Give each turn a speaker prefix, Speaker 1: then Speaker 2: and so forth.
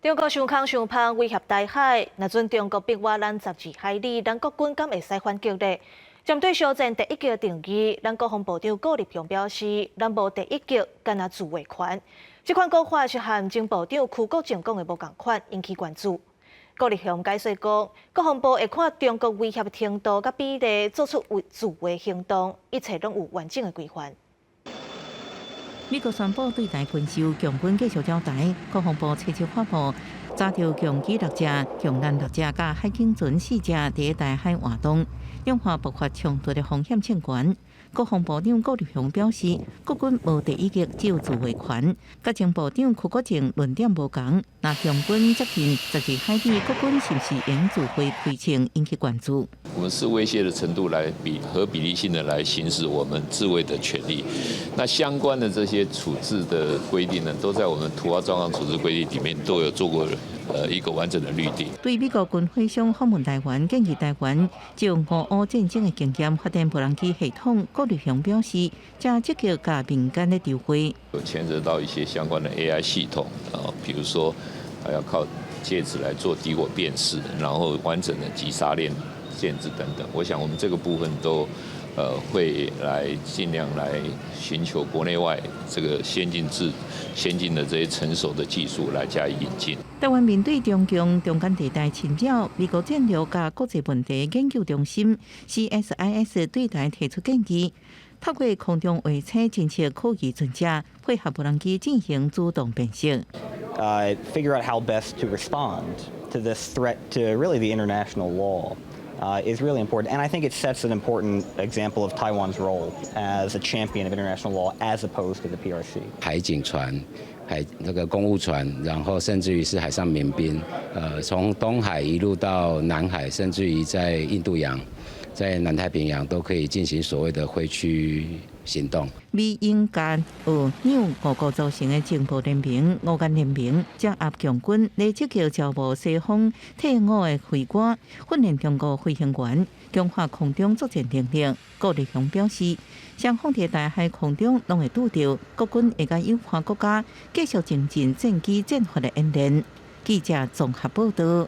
Speaker 1: 中国上空上芳威胁台海，若准中国逼我咱12海里，咱国军敢会使反击呢？针对肖战第一击的定义，咱国防部长顾立雄表示，咱无第一击，敢若自卫权。这款讲法是和前部长邱国正讲的无共款，引起关注。顾立雄解释讲，国防部会看中国威胁的程度甲比例，做出自卫行动，一切拢有完整的规范。
Speaker 2: 美国宣布对台军售，强军继续交代。国防部7日发布，查到强机6只、强弹6只，甲海警船4只伫台海活动，氧化爆发冲突的风险甚悬。国防部长顾立雄表示，国军无第一击，只有自卫权。甲前部长邱国正论点无同，若强军接近12海里，国军是不是用自卫开枪，引起关注。
Speaker 3: 我们是威胁的程度来比例性的来行使我们自卫的权利。那相关的这些处置的规定呢，都在我们土澳状况处置规定里面都有做过一个完整的律定。
Speaker 2: 对美国军火商访问台湾，建议台湾就俄乌战争的经验发展无人机系统。顾立雄表示，正积极甲民间的调会，
Speaker 3: 有牵涉到一些相关的 AI 系统比如说还要靠介质来做敌我辨识，然后完整的击杀链限制等等。我想我们这个部分都会来尽量来寻求国内外这个先进的这些成熟的技术来加以引进。
Speaker 2: 台湾面对中共中间地带侵扰，美国战略甲国际问题研究中心 CSIS 对台提出建议，透过空中卫星侦测可疑存者，配合无人机进行主动辨识。
Speaker 4: Figure out how best to respond to this threat to really the international law. Is really important, and I think it sets an important example of Taiwan's role as a champion of international law, as opposed to the PRC.
Speaker 5: 海警船、这个公务船，然后甚至于是海上民兵，从东海一路到南海，甚至于在印度洋、在南太平洋都可以进行所谓的挥区行动。
Speaker 2: 美英加俄纽5国组成的情报联盟5眼联盟，掌握强军来积极招募西方退伍的飞官，训练中国飞行员，强化空中作战能力。顾立雄表示，双方在台海空中拢会拄到国军会甲友好国家继续增进战机战法的演练。记者综合报道。